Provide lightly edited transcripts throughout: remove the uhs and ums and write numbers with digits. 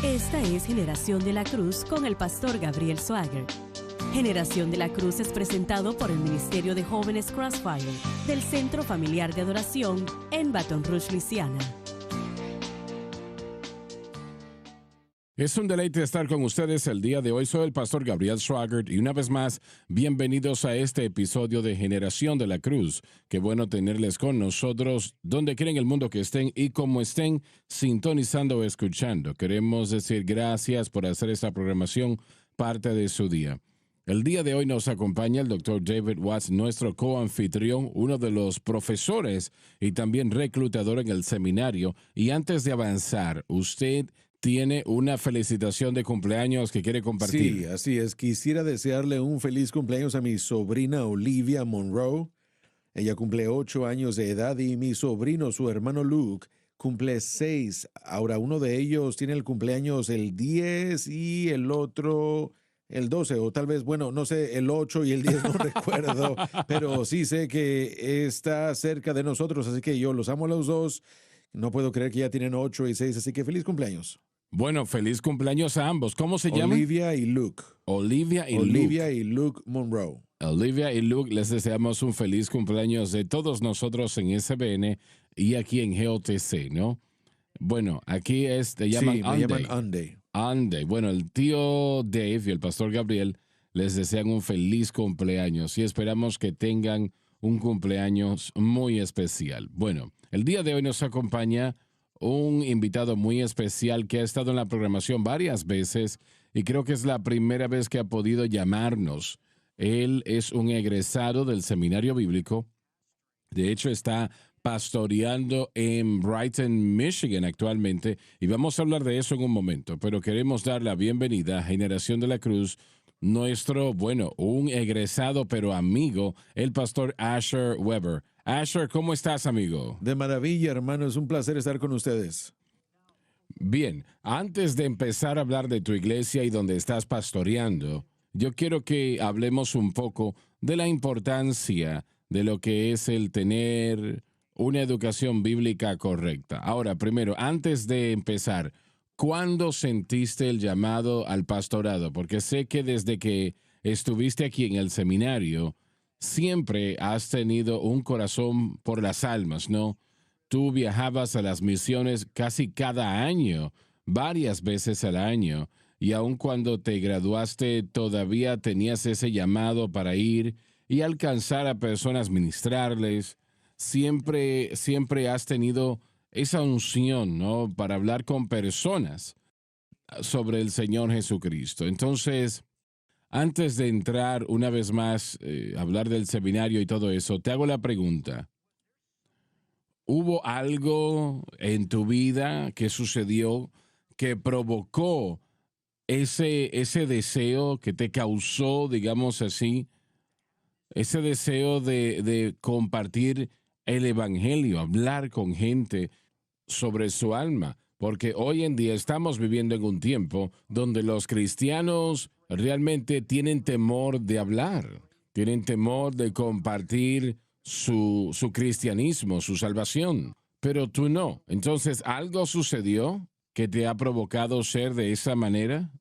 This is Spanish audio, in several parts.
Esta es Generación de la Cruz con el pastor Gabriel Swagger. Generación de la Cruz es presentado por el Ministerio de Jóvenes Crossfire del Centro Familiar de Adoración en Baton Rouge, Luisiana. Es un deleite estar con ustedes el día de hoy. Soy el pastor Gabriel Swagger y una vez más, bienvenidos a este episodio de Generación de la Cruz. Qué bueno tenerles con nosotros, donde quiera en el mundo que estén y como estén sintonizando o escuchando. Queremos decir gracias por hacer esta programación parte de su día. El día de hoy nos acompaña el Dr. David Watts, nuestro coanfitrión, uno de los profesores y también reclutador en el seminario. Y antes de avanzar, usted tiene una felicitación de cumpleaños que quiere compartir. Sí, así es. Quisiera desearle un feliz cumpleaños a mi sobrina Olivia Monroe. Ella cumple 8 años de edad y mi sobrino, su hermano Luke, cumple 6. Ahora, uno de ellos tiene el cumpleaños el 10 y el otro el 12, o tal vez, bueno, no sé, el 8 y el 10 no recuerdo, pero sí sé que está cerca de nosotros, así que yo los amo a los dos. No puedo creer que ya tienen 8 y 6, así que feliz cumpleaños. Bueno, feliz cumpleaños a ambos. ¿Cómo se llaman? Olivia y Luke. Olivia y Luke Monroe. Olivia y Luke, les deseamos un feliz cumpleaños de todos nosotros en SBN y aquí en GOTC, ¿no? Bueno, aquí te llaman Sí, me llaman Andy. Andy. Bueno, el tío Dave y el pastor Gabriel les desean un feliz cumpleaños y esperamos que tengan un cumpleaños muy especial. Bueno, el día de hoy nos acompaña un invitado muy especial que ha estado en la programación varias veces y creo que es la primera vez que ha podido llamarnos. Él es un egresado del seminario bíblico. De hecho, está pastoreando en Brighton, Michigan actualmente, y vamos a hablar de eso en un momento, pero queremos dar la bienvenida a Generación de la Cruz, un egresado pero amigo, el pastor Asher Weber. Asher, ¿cómo estás, amigo? De maravilla, hermano, es un placer estar con ustedes. Bien, antes de empezar a hablar de tu iglesia y donde estás pastoreando, yo quiero que hablemos un poco de la importancia de lo que es el tener una educación bíblica correcta. Ahora, primero, antes de empezar, ¿cuándo sentiste el llamado al pastorado? Porque sé que desde que estuviste aquí en el seminario, siempre has tenido un corazón por las almas, ¿no? Tú viajabas a las misiones casi cada año, varias veces al año, y aun cuando te graduaste todavía tenías ese llamado para ir y alcanzar a personas, ministrarles. Siempre has tenido esa unción, ¿no? Para hablar con personas sobre el Señor Jesucristo. Entonces, antes de entrar una vez más, hablar del seminario y todo eso, te hago la pregunta. ¿Hubo algo en tu vida que sucedió que provocó ese deseo que te causó, digamos así, ese deseo de compartir el evangelio, hablar con gente sobre su alma? Porque hoy en día estamos viviendo en un tiempo donde los cristianos realmente tienen temor de hablar, tienen temor de compartir su cristianismo, su salvación, pero tú no. Entonces, ¿algo sucedió que te ha provocado ser de esa manera?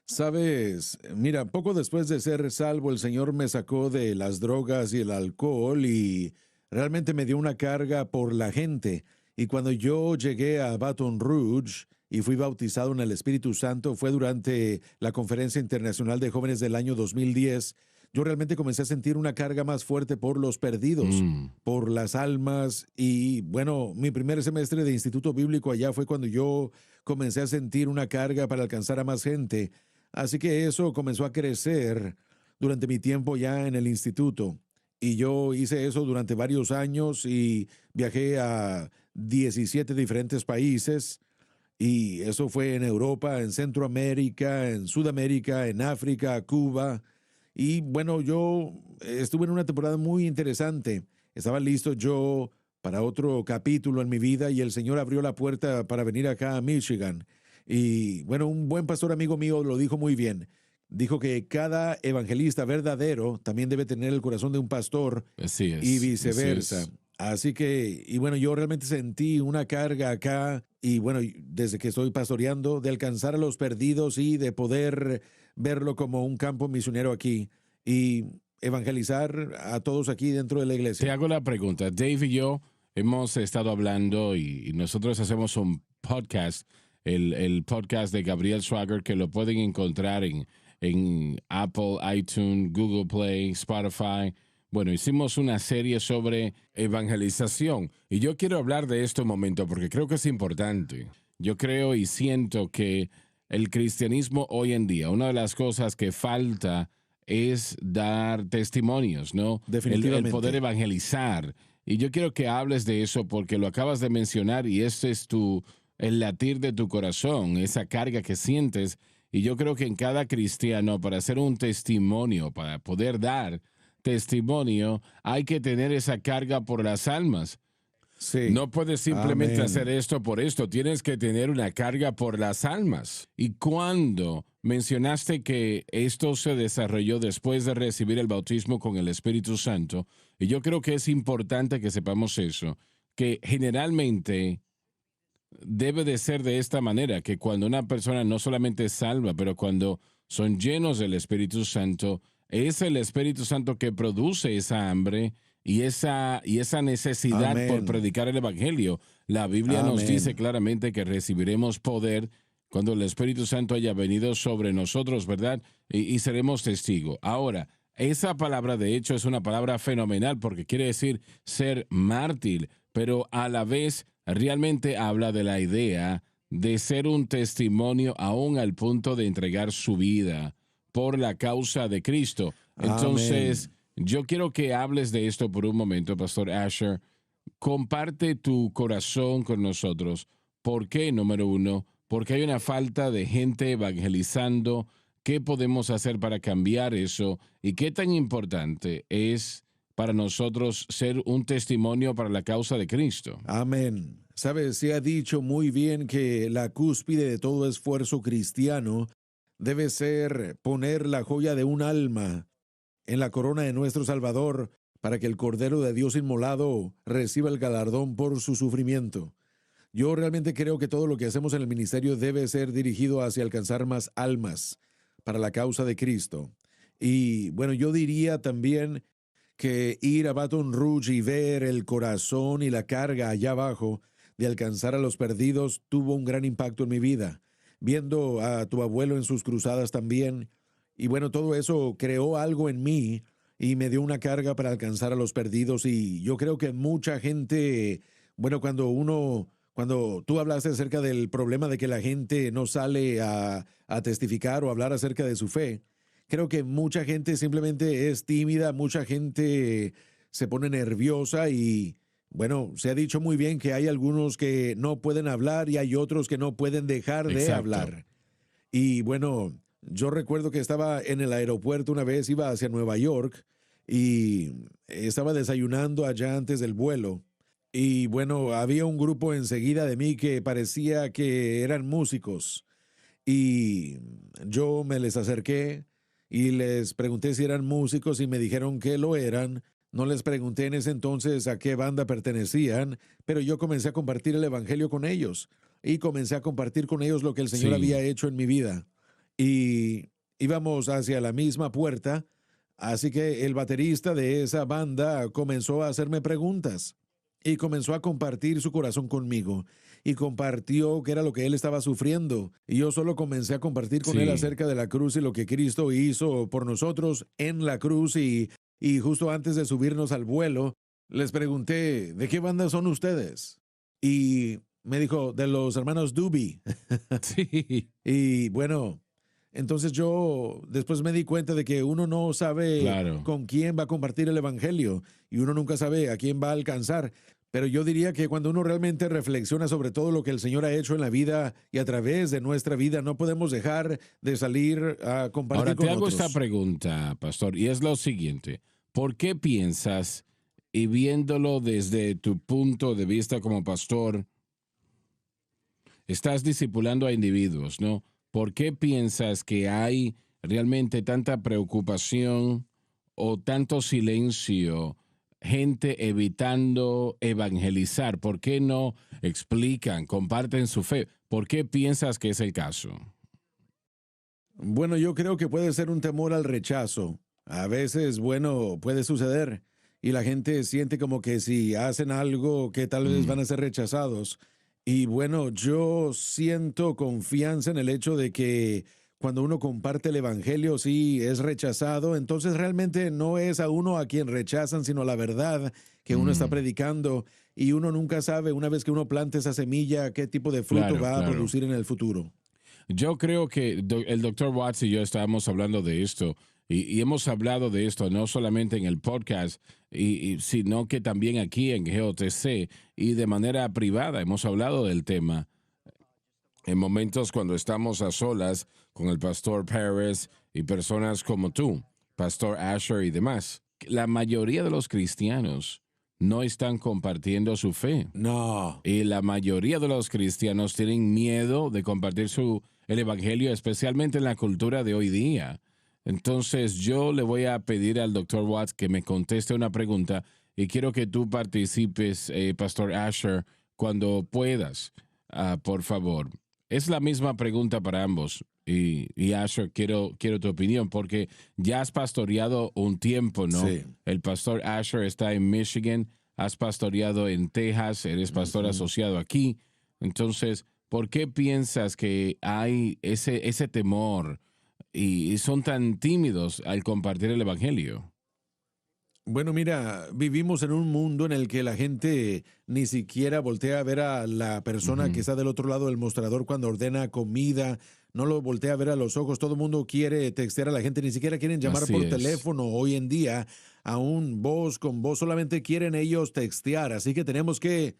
Sabes, mira, poco después de ser salvo, el Señor me sacó de las drogas y el alcohol y realmente me dio una carga por la gente. Y cuando yo llegué a Baton Rouge y fui bautizado en el Espíritu Santo, fue durante la Conferencia Internacional de Jóvenes del año 2010. Yo realmente comencé a sentir una carga más fuerte por los perdidos, por las almas. Y bueno, mi primer semestre de Instituto Bíblico allá fue cuando yo comencé a sentir una carga para alcanzar a más gente. Así que eso comenzó a crecer durante mi tiempo ya en el instituto. Y yo hice eso durante varios años y viajé a 17 diferentes países. Y eso fue en Europa, en Centroamérica, en Sudamérica, en África, Cuba. Y bueno, yo estuve en una temporada muy interesante. Estaba listo yo para otro capítulo en mi vida y el Señor abrió la puerta para venir acá a Michigan. Y bueno, un buen pastor amigo mío lo dijo muy bien. Dijo que cada evangelista verdadero también debe tener el corazón de un pastor Así y es, así viceversa. es. Así que, y bueno, yo realmente sentí una carga acá, y bueno, desde que estoy pastoreando, de alcanzar a los perdidos y de poder verlo como un campo misionero aquí y evangelizar a todos aquí dentro de la Te iglesia. hago la pregunta. Dave y yo hemos estado hablando y nosotros hacemos un podcast, el podcast de Gabriel Swagger, que lo pueden encontrar en Apple, iTunes, Google Play, Spotify. Bueno, hicimos una serie sobre evangelización y yo quiero hablar de esto un momento porque creo que es importante. Yo creo y siento que el cristianismo hoy en día, una de las cosas que falta es dar testimonios, ¿no? El poder Definitivamente. evangelizar. Y yo quiero que hables de eso porque lo acabas de mencionar y ese es el latir de tu corazón, esa carga que sientes. Y yo creo que en cada cristiano, para hacer un testimonio, para poder dar testimonio, hay que tener esa carga por las almas. Sí. No puedes simplemente hacer Amén. esto por esto, tienes que tener una carga por las almas. Y cuando mencionaste que esto se desarrolló después de recibir el bautismo con el Espíritu Santo, y yo creo que es importante que sepamos eso, que generalmente debe de ser de esta manera, que cuando una persona no solamente es salva, pero cuando son llenos del Espíritu Santo, es el Espíritu Santo que produce esa hambre y esa necesidad por Amén. predicar el Evangelio. La Biblia nos dice Amén. claramente que recibiremos poder cuando el Espíritu Santo haya venido sobre nosotros, ¿verdad? Y seremos testigos. Ahora, esa palabra de hecho es una palabra fenomenal porque quiere decir ser mártir, pero a la vez realmente habla de la idea de ser un testimonio aún al punto de entregar su vida por la causa de Cristo. Entonces, Amén. yo quiero que hables de esto por un momento, Pastor Asher. Comparte tu corazón con nosotros. ¿Por qué, número uno? Porque hay una falta de gente evangelizando. ¿Qué podemos hacer para cambiar eso? ¿Y qué tan importante es para nosotros ser un testimonio para la causa de Cristo? Amén. Sabes, se ha dicho muy bien que la cúspide de todo esfuerzo cristiano debe ser poner la joya de un alma en la corona de nuestro Salvador para que el Cordero de Dios inmolado reciba el galardón por su sufrimiento. Yo realmente creo que todo lo que hacemos en el ministerio debe ser dirigido hacia alcanzar más almas para la causa de Cristo. Y bueno, yo diría también que ir a Baton Rouge y ver el corazón y la carga allá abajo de alcanzar a los perdidos tuvo un gran impacto en mi vida. Viendo a tu abuelo en sus cruzadas también, y bueno, todo eso creó algo en mí y me dio una carga para alcanzar a los perdidos. Y yo creo que mucha gente, bueno, cuando tú hablaste acerca del problema de que la gente no sale a testificar o hablar acerca de su fe, creo que mucha gente simplemente es tímida, mucha gente se pone nerviosa y, bueno, se ha dicho muy bien que hay algunos que no pueden hablar y hay otros que no pueden dejar de Exacto. hablar. Y bueno, yo recuerdo que estaba en el aeropuerto una vez, iba hacia Nueva York y estaba desayunando allá antes del vuelo. Y bueno, había un grupo enseguida de mí que parecía que eran músicos. Y yo me les acerqué y les pregunté si eran músicos y me dijeron que lo eran. No les pregunté en ese entonces a qué banda pertenecían, pero yo comencé a compartir el evangelio con ellos y comencé a compartir con ellos lo que el Señor había Sí. hecho en mi vida. Y íbamos hacia la misma puerta, así que el baterista de esa banda comenzó a hacerme preguntas y comenzó a compartir su corazón conmigo y compartió qué era lo que él estaba sufriendo. Y yo solo comencé a compartir con él Sí. acerca de la cruz y lo que Cristo hizo por nosotros en la cruz. Y justo antes de subirnos al vuelo, les pregunté, ¿de qué banda son ustedes? Y me dijo, de los hermanos Doobie. Sí. Y bueno, entonces yo después me di cuenta de que uno no sabe Claro. con quién va a compartir el evangelio y uno nunca sabe a quién va a alcanzar. Pero yo diría que cuando uno realmente reflexiona sobre todo lo que el Señor ha hecho en la vida y a través de nuestra vida, no podemos dejar de salir a compartir Ahora te con hago esta otros. pregunta, pastor, y es lo siguiente. ¿Por qué piensas, y viéndolo desde tu punto de vista como pastor, estás discipulando a individuos, ¿no? ¿Por qué piensas que hay realmente tanta preocupación o tanto silencio gente evitando evangelizar? ¿Por qué no explican, comparten su fe? ¿Por qué piensas que es el caso? Bueno, yo creo que puede ser un temor al rechazo. A veces, bueno, puede suceder y la gente siente como que si hacen algo que tal vez van Mm, a ser rechazados. Y bueno, yo siento confianza en el hecho de que cuando uno comparte el evangelio, sí es rechazado, entonces realmente no es a uno a quien rechazan, sino la verdad que uno está mm. predicando y uno nunca sabe, una vez que uno plante esa semilla, qué tipo de fruto Claro, va a claro. producir en el futuro. Yo creo que el doctor Watts y yo estábamos hablando de esto y hemos hablado de esto no solamente en el podcast, sino que también aquí en GOTC y de manera privada hemos hablado del tema en momentos cuando estamos a solas con el pastor Pérez y personas como tú, pastor Asher y demás. La mayoría de los cristianos no están compartiendo su fe. No. Y la mayoría de los cristianos tienen miedo de compartir el evangelio, especialmente en la cultura de hoy día. Entonces, yo le voy a pedir al doctor Watts que me conteste una pregunta y quiero que tú participes, Pastor Asher, cuando puedas, por favor. Es la misma pregunta para ambos. Y Asher, quiero tu opinión, porque ya has pastoreado un tiempo, ¿no? Sí. El pastor Asher está en Michigan, has pastoreado en Texas, eres pastor Ujú. asociado aquí. Entonces, ¿por qué piensas que hay ese temor y son tan tímidos al compartir el evangelio? Bueno, mira, vivimos en un mundo en el que la gente ni siquiera voltea a ver a la persona que Ujú. está del otro lado del mostrador cuando ordena comida, no lo voltea a ver a los ojos, todo el mundo quiere textear a la gente, ni siquiera quieren llamar Así por es. teléfono hoy en día, aún voz con voz, solamente quieren ellos textear, así que tenemos que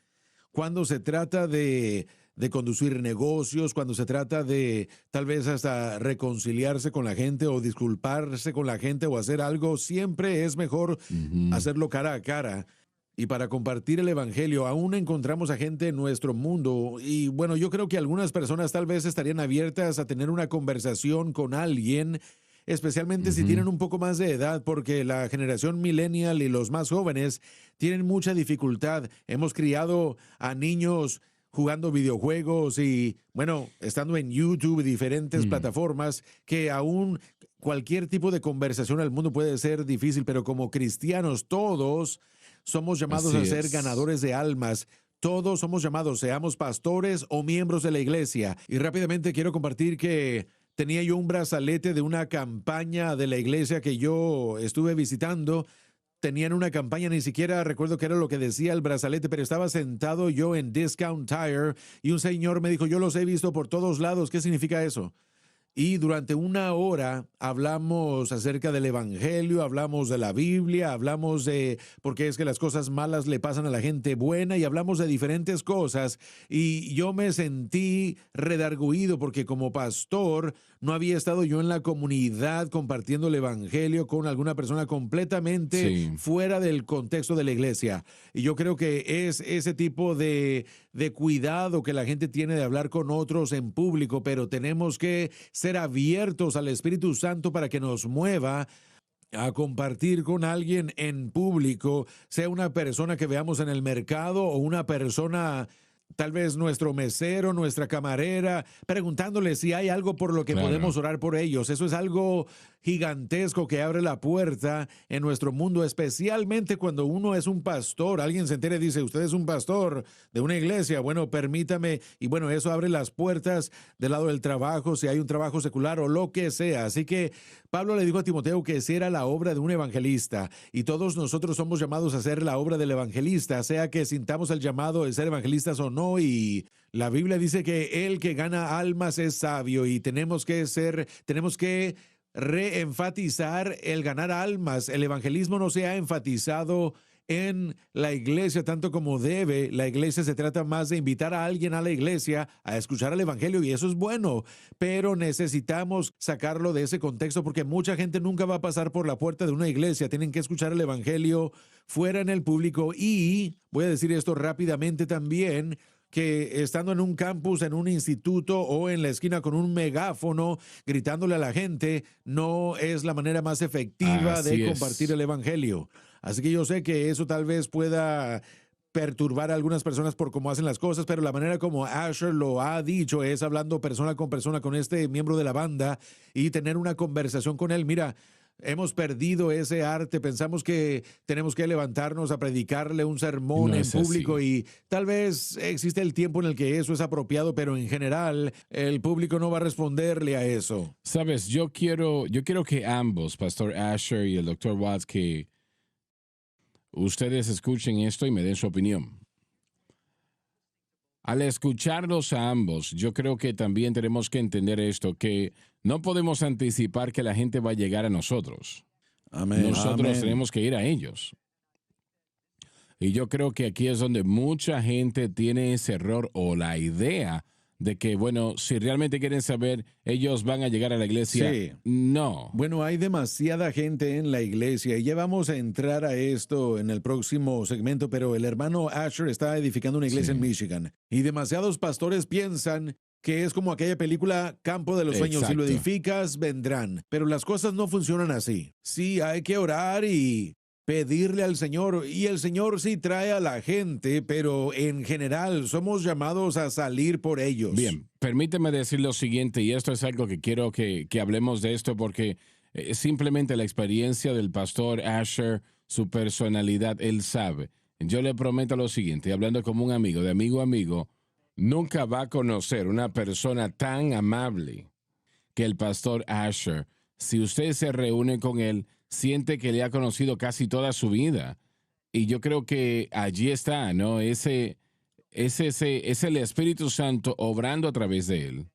cuando se trata de conducir negocios, cuando se trata de tal vez hasta reconciliarse con la gente o disculparse con la gente o hacer algo, siempre es mejor Ujú. hacerlo cara a cara. Y para compartir el Evangelio, aún encontramos a gente en nuestro mundo. Y bueno, yo creo que algunas personas tal vez estarían abiertas a tener una conversación con alguien, especialmente si Ujú. tienen un poco más de edad, porque la generación millennial y los más jóvenes tienen mucha dificultad. Hemos criado a niños jugando videojuegos y, bueno, estando en YouTube y diferentes Mm. plataformas, que aún cualquier tipo de conversación al mundo puede ser difícil, pero como cristianos todos somos llamados a Así ser es. ganadores de almas. Todos somos llamados, seamos pastores o miembros de la iglesia. Y rápidamente quiero compartir que tenía yo un brazalete de una campaña de la iglesia que yo estuve visitando. Tenían una campaña, ni siquiera recuerdo qué era lo que decía el brazalete, pero estaba sentado yo en Discount Tire y un señor me dijo, yo los he visto por todos lados. ¿Qué significa eso? Y durante una hora hablamos acerca del Evangelio, hablamos de la Biblia, hablamos de por qué es que las cosas malas le pasan a la gente buena y hablamos de diferentes cosas. Y yo me sentí redarguido porque como pastor no había estado yo en la comunidad compartiendo el Evangelio con alguna persona completamente Sí. fuera del contexto de la iglesia. Y yo creo que es ese tipo de cuidado que la gente tiene de hablar con otros en público, pero tenemos que ser abiertos al Espíritu Santo para que nos mueva a compartir con alguien en público, sea una persona que veamos en el mercado o una persona, tal vez nuestro mesero, nuestra camarera, preguntándole si hay algo por lo que Claro. podemos orar por ellos. Eso es algo gigantesco que abre la puerta en nuestro mundo, especialmente cuando uno es un pastor. Alguien se entera y dice, usted es un pastor de una iglesia. Bueno, permítame. Y bueno, eso abre las puertas del lado del trabajo, si hay un trabajo secular o lo que sea. Así que Pablo le dijo a Timoteo que esa era la obra de un evangelista y todos nosotros somos llamados a hacer la obra del evangelista, sea que sintamos el llamado de ser evangelistas o no. Y la Biblia dice que el que gana almas es sabio y tenemos que reenfatizar el ganar almas. El evangelismo no se ha enfatizado en la iglesia tanto como debe. La iglesia se trata más de invitar a alguien a la iglesia a escuchar el evangelio y eso es bueno, pero necesitamos sacarlo de ese contexto porque mucha gente nunca va a pasar por la puerta de una iglesia. Tienen que escuchar el evangelio fuera en el público y voy a decir esto rápidamente también, que estando en un campus, en un instituto o en la esquina con un megáfono gritándole a la gente, no es la manera más efectiva de Así compartir es. el evangelio. Así que yo sé que eso tal vez pueda perturbar a algunas personas por cómo hacen las cosas, pero la manera como Asher lo ha dicho es hablando persona con este miembro de la banda y tener una conversación con él. Mira, hemos perdido ese arte, pensamos que tenemos que levantarnos a predicarle un sermón No en es público así. y tal vez existe el tiempo en el que eso es apropiado, pero en general el público no va a responderle a eso. Sabes, yo quiero que ambos, Pastor Asher y el Dr. Watts, que ustedes escuchen esto y me den su opinión. Al escucharlos a ambos, yo creo que también tenemos que entender esto, que no podemos anticipar que la gente va a llegar a nosotros. Amén. Nosotros Amén. tenemos que ir a ellos. Y yo creo que aquí es donde mucha gente tiene ese error o la idea de que, bueno, si realmente quieren saber, ellos van a llegar a la iglesia. Sí. No. Bueno, hay demasiada gente en la iglesia y ya vamos a entrar a esto en el próximo segmento, pero el hermano Asher está edificando una iglesia Sí. en Michigan y demasiados pastores piensan que es como aquella película Campo de los Sueños. Si lo Exacto. edificas, vendrán. Pero las cosas no funcionan así. Sí, hay que orar y pedirle al Señor. Y el Señor sí trae a la gente, pero en general somos llamados a salir por ellos. Bien, permíteme decir lo siguiente, y esto es algo que quiero que hablemos de esto, porque simplemente la experiencia del pastor Asher, su personalidad, él sabe. Yo le prometo lo siguiente, hablando como un amigo, de amigo a amigo, nunca va a conocer una persona tan amable que el pastor Asher. Si usted se reúne con él, siente que le ha conocido casi toda su vida. Y yo creo que allí está, ¿no? Es el Espíritu Santo obrando a través de él.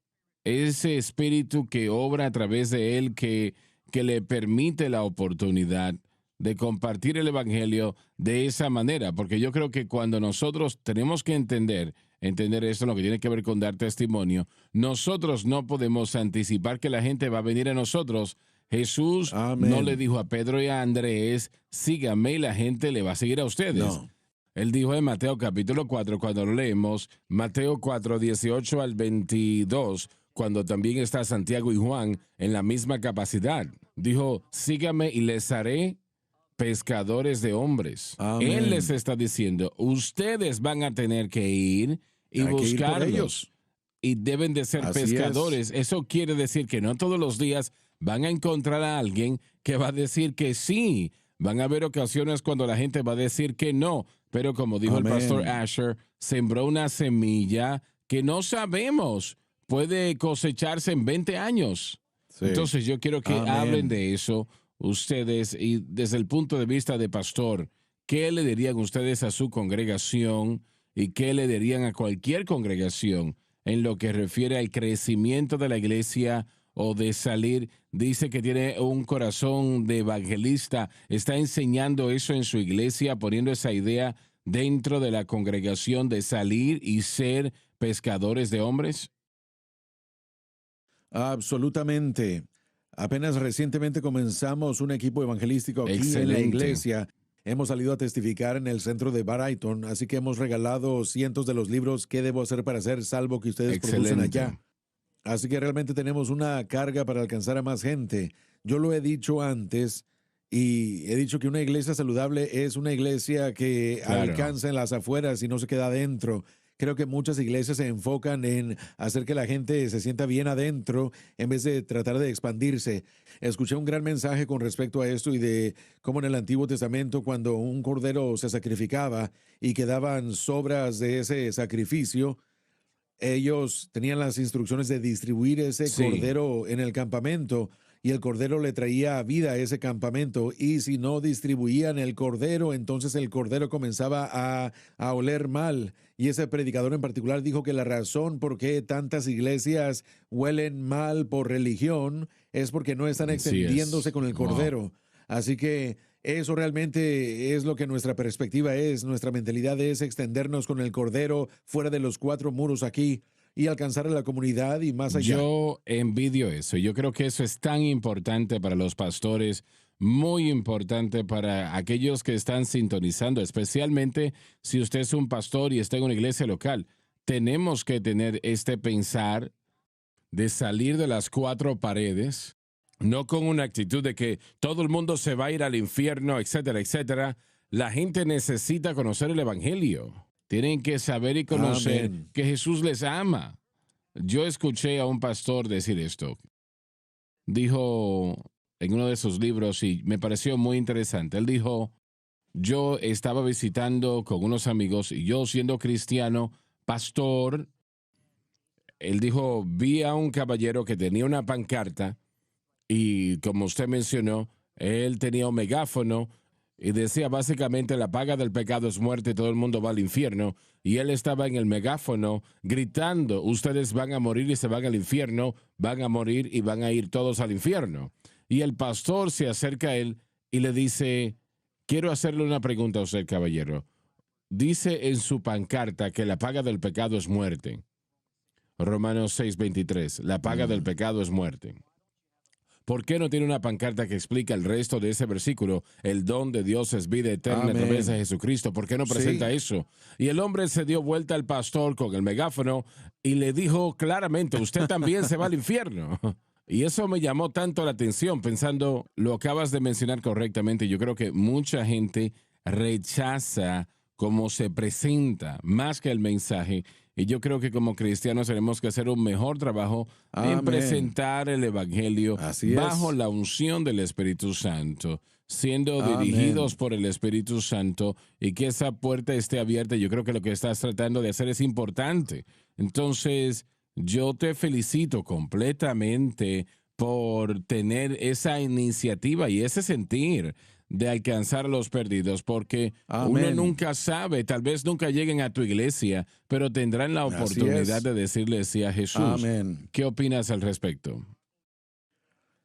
Ese Espíritu que obra a través de él, que le permite la oportunidad de compartir el Evangelio de esa manera. Porque yo creo que cuando nosotros tenemos que entender esto, lo que tiene que ver con dar testimonio, nosotros no podemos anticipar que la gente va a venir a nosotros. Jesús Amén. no le dijo a Pedro y a Andrés, síganme, y la gente le va a seguir a ustedes. No. Él dijo en Mateo capítulo 4, cuando lo leemos, Mateo 4, 18 al 22, cuando también está Santiago y Juan en la misma capacidad. Dijo, síganme y les haré pescadores de hombres. Amén. Él les está diciendo, ustedes van a tener que ir y Hay que ir por buscarlos. ellos. Y deben de ser Así pescadores. Eso quiere decir que no todos los días van a encontrar a alguien que va a decir que sí. Van a haber ocasiones cuando la gente va a decir que no. Pero como dijo Amén. el pastor Asher, sembró una semilla que no sabemos. Puede cosecharse en 20 años. Sí. Entonces yo quiero que Amén. hablen de eso ustedes y desde el punto de vista de pastor, ¿qué le dirían ustedes a su congregación y qué le dirían a cualquier congregación en lo que refiere al crecimiento de la iglesia o de salir? Dice que tiene un corazón de evangelista. ¿Está enseñando eso en su iglesia, poniendo esa idea dentro de la congregación de salir y ser pescadores de hombres? Absolutamente. Apenas recientemente comenzamos un equipo evangelístico aquí en la Excelente. iglesia. Hemos salido a testificar en el centro de Brighton, así que hemos regalado cientos de los libros ¿Qué debo hacer para ser salvo? Que ustedes producen Excelente. allá. Así que realmente tenemos una carga para alcanzar a más gente. Yo lo he dicho antes y he dicho que una iglesia saludable es una iglesia que Claro. alcanza en las afueras y no se queda adentro. Creo que muchas iglesias se enfocan en hacer que la gente se sienta bien adentro en vez de tratar de expandirse. Escuché un gran mensaje con respecto a esto y de cómo en el Antiguo Testamento cuando un cordero se sacrificaba y quedaban sobras de ese sacrificio, ellos tenían las instrucciones de distribuir ese Sí. cordero en el campamento y el cordero le traía vida a ese campamento y si no distribuían el cordero, entonces el cordero comenzaba a oler mal. Y ese predicador en particular dijo que la razón por qué tantas iglesias huelen mal por religión es porque no están Así es. extendiéndose con el Wow. cordero. Así que eso realmente es lo que nuestra perspectiva es, nuestra mentalidad es extendernos con el cordero fuera de los cuatro muros aquí y alcanzar a la comunidad y más allá. Yo envidio eso. Yo creo que eso es tan importante para los pastores, muy importante para aquellos que están sintonizando, especialmente si usted es un pastor y está en una iglesia local. Tenemos que tener este pensar de salir de las cuatro paredes, no con una actitud de que todo el mundo se va a ir al infierno, etcétera, etcétera, La gente necesita conocer el Evangelio. Tienen que saber y conocer Amén. que Jesús les ama. Yo escuché a un pastor decir esto. Dijo en uno de sus libros, y me pareció muy interesante. Él dijo, yo estaba visitando con unos amigos y yo siendo cristiano, pastor, él dijo, vi a un caballero que tenía una pancarta y como usted mencionó, él tenía un megáfono y decía básicamente la paga del pecado es muerte y todo el mundo va al infierno. Y él estaba en el megáfono gritando, ustedes van a morir y se van al infierno, van a morir y van a ir todos al infierno. Y el pastor se acerca a él y le dice, quiero hacerle una pregunta a usted, caballero. Dice en su pancarta que la paga del pecado es muerte. Romanos 6:23, la paga del pecado es muerte. ¿Por qué no tiene una pancarta que explica el resto de ese versículo? El don de Dios es vida eterna a través de Jesucristo. ¿Por qué no presenta eso? Y el hombre se dio vuelta al pastor con el megáfono y le dijo claramente, usted también se va al infierno. Y eso me llamó tanto la atención, pensando, lo acabas de mencionar correctamente. Yo creo que mucha gente rechaza cómo se presenta más que el mensaje. Y yo creo que como cristianos tenemos que hacer un mejor trabajo en presentar el Evangelio bajo la unción del Espíritu Santo, siendo dirigidos por el Espíritu Santo y que esa puerta esté abierta. Yo creo que lo que estás tratando de hacer es importante. Entonces, yo te felicito completamente por tener esa iniciativa y ese sentir de alcanzar a los perdidos, porque uno nunca sabe, tal vez nunca lleguen a tu iglesia, pero tendrán la oportunidad de decirles sí a Jesús. Amén. ¿Qué opinas al respecto?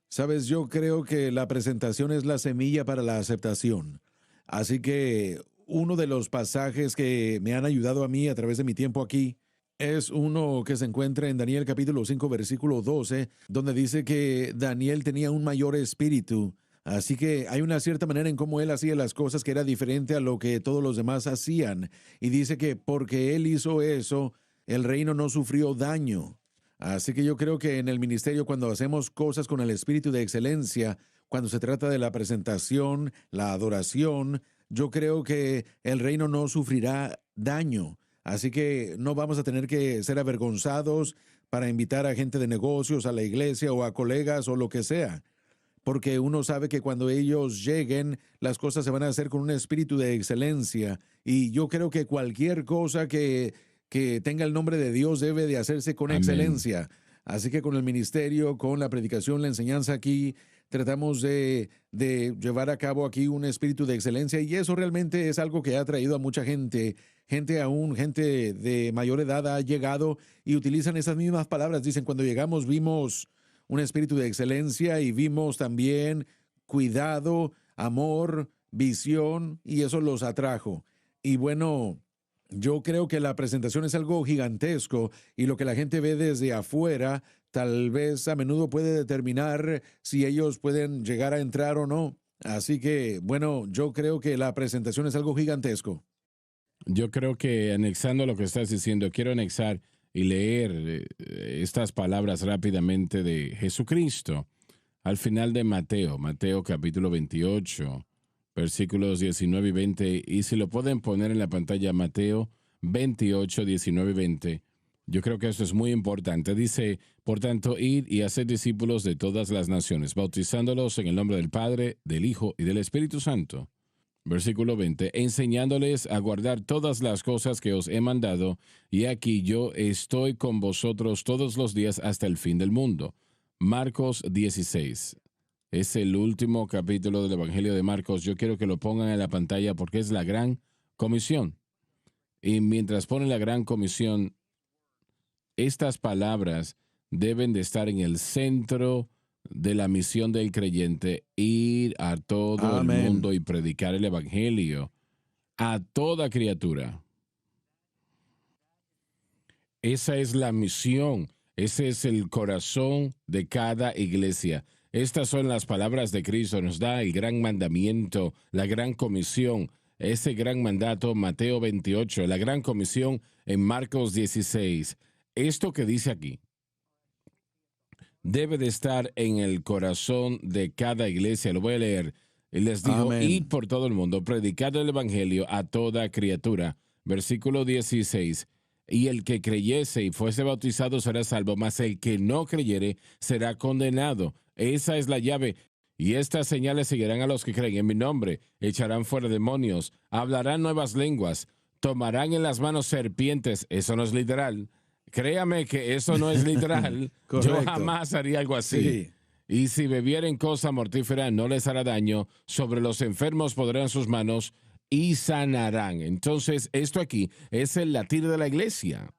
Sabes, yo creo que la presentación es la semilla para la aceptación. Así que uno de los pasajes que me han ayudado a mí a través de mi tiempo aquí es uno que se encuentra en Daniel capítulo 5, versículo 12, donde dice que Daniel tenía un mayor espíritu. Así que hay una cierta manera en cómo él hacía las cosas que era diferente a lo que todos los demás hacían. Y dice que porque él hizo eso, el reino no sufrió daño. Así que yo creo que en el ministerio, cuando hacemos cosas con el espíritu de excelencia, cuando se trata de la presentación, la adoración, yo creo que el reino no sufrirá daño. Así que no vamos a tener que ser avergonzados para invitar a gente de negocios a la iglesia o a colegas o lo que sea. Porque uno sabe que cuando ellos lleguen, las cosas se van a hacer con un espíritu de excelencia. Y yo creo que cualquier cosa que tenga el nombre de Dios debe de hacerse con excelencia. Así que con el ministerio, con la predicación, la enseñanza aquí, tratamos de llevar a cabo aquí un espíritu de excelencia. Y eso realmente es algo que ha traído a mucha gente. Gente de mayor edad ha llegado y utilizan esas mismas palabras. Dicen, cuando llegamos vimos un espíritu de excelencia y vimos también cuidado, amor, visión, y eso los atrajo. Y bueno, yo creo que la presentación es algo gigantesco y lo que la gente ve desde afuera tal vez a menudo puede determinar si ellos pueden llegar a entrar o no. Así que, bueno, yo creo que la presentación es algo gigantesco. Yo creo que anexando lo que estás diciendo, quiero anexar y leer estas palabras rápidamente de Jesucristo al final de Mateo capítulo 28, versículos 19 y 20. Y si lo pueden poner en la pantalla, Mateo 28, 19 y 20. Yo creo que esto es muy importante. Dice, por tanto, id y haced discípulos de todas las naciones, bautizándolos en el nombre del Padre, del Hijo y del Espíritu Santo. Versículo 20, enseñándoles a guardar todas las cosas que os he mandado, y aquí yo estoy con vosotros todos los días hasta el fin del mundo. Marcos 16. Es el último capítulo del Evangelio de Marcos. Yo quiero que lo pongan en la pantalla porque es la gran comisión. Y mientras ponen la gran comisión, estas palabras deben de estar en el centro de la misión del creyente, ir a todo el mundo y predicar el Evangelio a toda criatura. Esa es la misión, ese es el corazón de cada iglesia. Estas son las palabras de Cristo, nos da el gran mandamiento, la gran comisión, ese gran mandato, Mateo 28, la gran comisión en Marcos 16. Esto que dice aquí debe de estar en el corazón de cada iglesia. Lo voy a leer. Y les dijo, Amén. id por todo el mundo, predicad el evangelio a toda criatura. Versículo 16. Y el que creyese y fuese bautizado será salvo, mas el que no creyere será condenado. Esa es la llave. Y estas señales seguirán a los que creen en mi nombre. Echarán fuera demonios, hablarán nuevas lenguas, tomarán en las manos serpientes. Eso no es literal. Créame que eso no es literal. Yo Correcto. jamás haría algo así. Sí. Y si bebieren cosa mortífera no les hará daño. Sobre los enfermos podrán sus manos y sanarán. Entonces, esto aquí es el latir de la iglesia.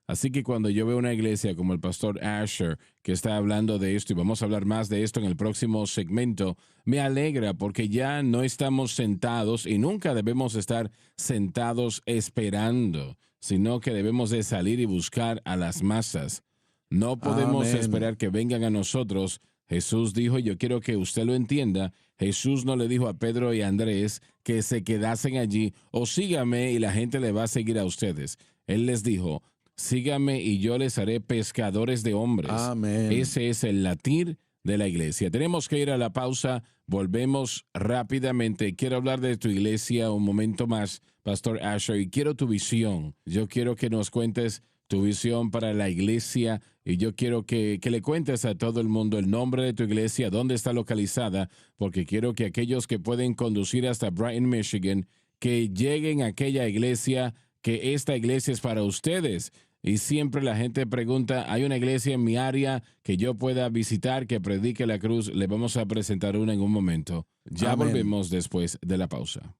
Así que cuando yo veo una iglesia como el pastor Asher, que está hablando de esto, y vamos a hablar más de esto en el próximo segmento, me alegra porque ya no estamos sentados y nunca debemos estar sentados esperando, sino que debemos de salir y buscar a las masas. No podemos Amén. esperar que vengan a nosotros. Jesús dijo, y yo quiero que usted lo entienda, Jesús no le dijo a Pedro y a Andrés que se quedasen allí o sígame y la gente le va a seguir a ustedes. Él les dijo, sígame y yo les haré pescadores de hombres. Amén. Ese es el latir de la iglesia. Tenemos que ir a la pausa. Volvemos rápidamente. Quiero hablar de tu iglesia un momento más, Pastor Asher, y quiero tu visión. Yo quiero que nos cuentes tu visión para la iglesia y yo quiero que le cuentes a todo el mundo el nombre de tu iglesia, dónde está localizada, porque quiero que aquellos que pueden conducir hasta Brighton, Michigan, que lleguen a aquella iglesia, que esta iglesia es para ustedes. Y siempre la gente pregunta, ¿hay una iglesia en mi área que yo pueda visitar, que predique la cruz? Le vamos a presentar una en un momento. Ya Amén. volvemos después de la pausa.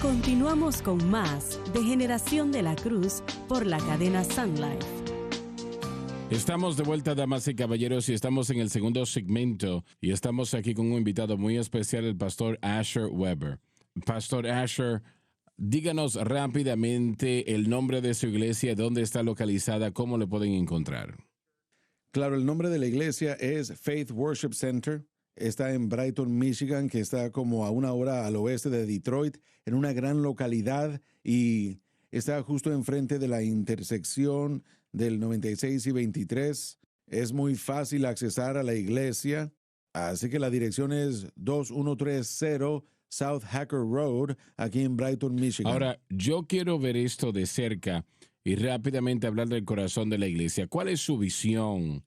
Continuamos con más de Generación de la Cruz por la cadena Sun Life. Estamos de vuelta, damas y caballeros, y estamos en el segundo segmento y estamos aquí con un invitado muy especial, el pastor Asher Weber. Pastor Asher, díganos rápidamente el nombre de su iglesia, dónde está localizada, cómo le pueden encontrar. Claro, el nombre de la iglesia es Faith Worship Center. Está en Brighton, Michigan, que está como a 1 hora al oeste de Detroit, en una gran localidad, y está justo enfrente de la intersección del 96 y 23. Es muy fácil accesar a la iglesia, así que la dirección es 2130 South Hacker Road, aquí en Brighton, Michigan. Ahora, yo quiero ver esto de cerca y rápidamente hablar del corazón de la iglesia. ¿Cuál es su visión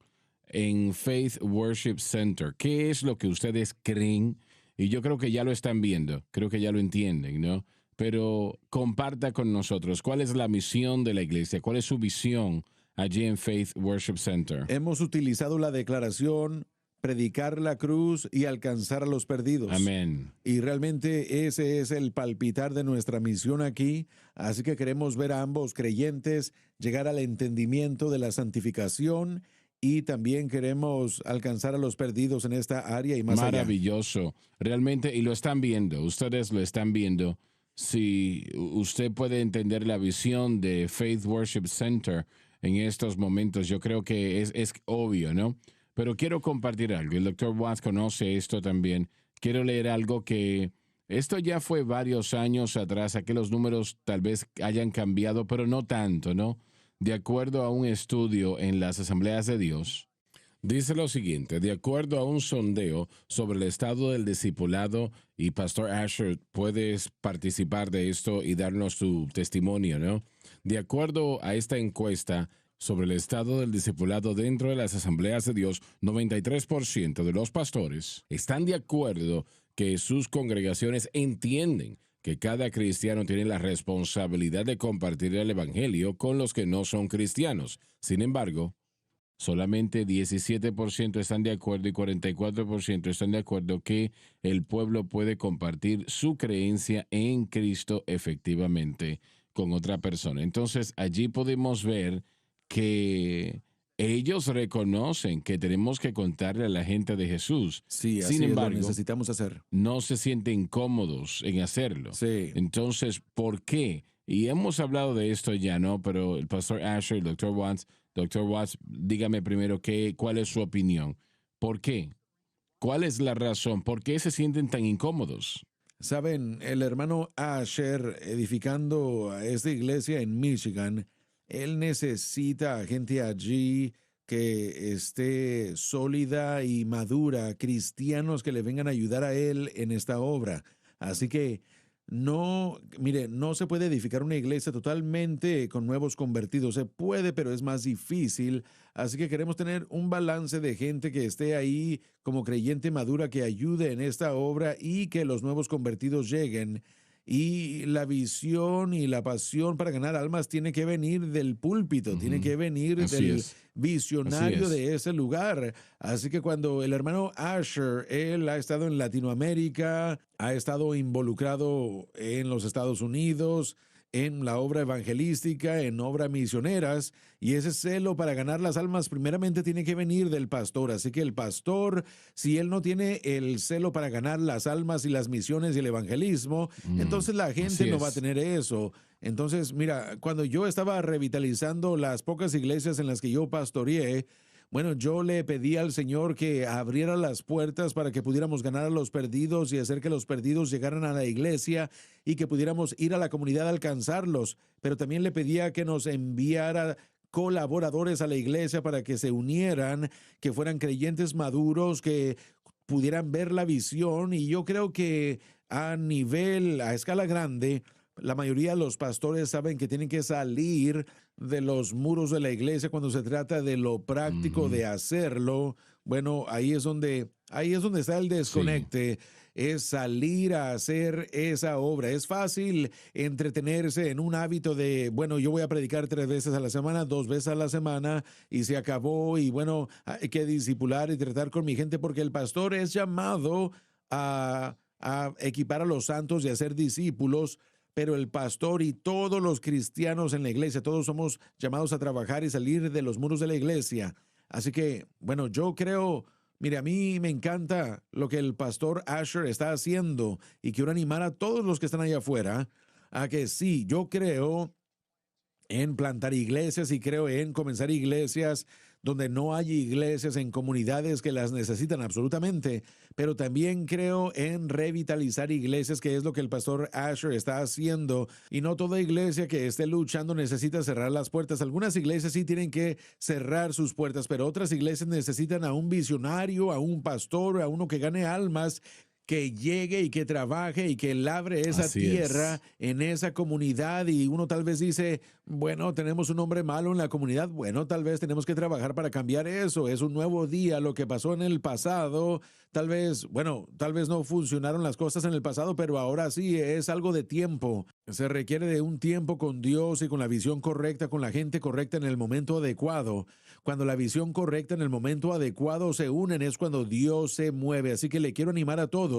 en Faith Worship Center? ¿Qué es lo que ustedes creen? Y yo creo que ya lo están viendo, creo que ya lo entienden, ¿no? Pero comparta con nosotros, ¿cuál es la misión de la iglesia? ¿Cuál es su visión allí en Faith Worship Center? Hemos utilizado la declaración, predicar la cruz y alcanzar a los perdidos. Amén. Y realmente ese es el palpitar de nuestra misión aquí. Así que queremos ver a ambos creyentes llegar al entendimiento de la santificación y también queremos alcanzar a los perdidos en esta área y más allá. Maravilloso. Realmente, y lo están viendo, ustedes lo están viendo. Si usted puede entender la visión de Faith Worship Center en estos momentos, yo creo que es obvio, ¿no? Pero quiero compartir algo. El Dr. Watts conoce esto también. Quiero leer algo que esto ya fue varios años atrás, a que los números tal vez hayan cambiado, pero no tanto, ¿no? De acuerdo a un estudio en las Asambleas de Dios, dice lo siguiente: de acuerdo a un sondeo sobre el estado del discipulado, y Pastor Asher, puedes participar de esto y darnos tu testimonio, ¿no? De acuerdo a esta encuesta sobre el estado del discipulado dentro de las Asambleas de Dios, 93% de los pastores están de acuerdo que sus congregaciones entienden que cada cristiano tiene la responsabilidad de compartir el evangelio con los que no son cristianos. Sin embargo, solamente 17% están de acuerdo y 44% están de acuerdo que el pueblo puede compartir su creencia en Cristo efectivamente con otra persona. Entonces, allí podemos ver que ellos reconocen que tenemos que contarle a la gente de Jesús. Sí, así Sin es, embargo, lo necesitamos hacer. no se sienten cómodos en hacerlo. Sí. Entonces, ¿por qué? Y hemos hablado de esto ya, ¿no? Pero el pastor Asher, el Dr. Watts, dígame primero cuál es su opinión. ¿Por qué? ¿Cuál es la razón? ¿Por qué se sienten tan incómodos? Saben, el hermano Asher, edificando a esta iglesia en Michigan, él necesita gente allí que esté sólida y madura, cristianos que le vengan a ayudar a él en esta obra. Así que no, mire, no se puede edificar una iglesia totalmente con nuevos convertidos. Se puede, pero es más difícil. Así que queremos tener un balance de gente que esté ahí como creyente madura, que ayude en esta obra y que los nuevos convertidos lleguen. Y la visión y la pasión para ganar almas tiene que venir del púlpito, tiene Ujú. que venir Así del es, así visionario es. de ese lugar. Así que cuando el hermano Asher, él ha estado en Latinoamérica, ha estado involucrado en los Estados Unidos, en la obra evangelística, en obras misioneras, y ese celo para ganar las almas primeramente tiene que venir del pastor. Así que el pastor, si él no tiene el celo para ganar las almas y las misiones y el evangelismo, entonces la gente Así no va a es. tener eso. Entonces, mira, cuando yo estaba revitalizando las pocas iglesias en las que yo pastoreé, bueno, yo le pedí al Señor que abriera las puertas para que pudiéramos ganar a los perdidos y hacer que los perdidos llegaran a la iglesia y que pudiéramos ir a la comunidad a alcanzarlos. Pero también le pedía que nos enviara colaboradores a la iglesia para que se unieran, que fueran creyentes maduros, que pudieran ver la visión. Y yo creo que a escala grande, la mayoría de los pastores saben que tienen que salir de los muros de la iglesia cuando se trata de lo práctico Ujú. de hacerlo. Bueno, ahí es donde está el Sí, desconecte, es salir a hacer esa obra. Es fácil entretenerse en un hábito de, bueno, yo voy a predicar 3 veces a la semana, 2 veces a la semana y se acabó. Y bueno, hay que discipular y tratar con mi gente porque el pastor es llamado a equipar a los santos y a ser discípulos, pero el pastor y todos los cristianos en la iglesia, todos somos llamados a trabajar y salir de los muros de la iglesia. Así que, bueno, yo creo, mire, a mí me encanta lo que el pastor Asher está haciendo y quiero animar a todos los que están allá afuera a que sí, yo creo en plantar iglesias y creo en comenzar iglesias donde no hay iglesias en comunidades que las necesitan absolutamente, pero también creo en revitalizar iglesias, que es lo que el pastor Asher está haciendo, y no toda iglesia que esté luchando necesita cerrar las puertas. Algunas iglesias sí tienen que cerrar sus puertas, pero otras iglesias necesitan a un visionario, a un pastor, a uno que gane almas, que llegue y que trabaje y que labre esa así tierra es. en esa comunidad. Y uno tal vez dice, bueno, tenemos un hombre malo en la comunidad. Bueno, tal vez tenemos que trabajar para cambiar eso. Es un nuevo día. Lo que pasó en el pasado, tal vez, bueno, tal vez no funcionaron las cosas en el pasado, pero ahora sí es algo de tiempo. Se requiere de un tiempo con Dios y con la visión correcta, con la gente correcta en el momento adecuado. Cuando la visión correcta en el momento adecuado se unen es cuando Dios se mueve. Así que le quiero animar a todos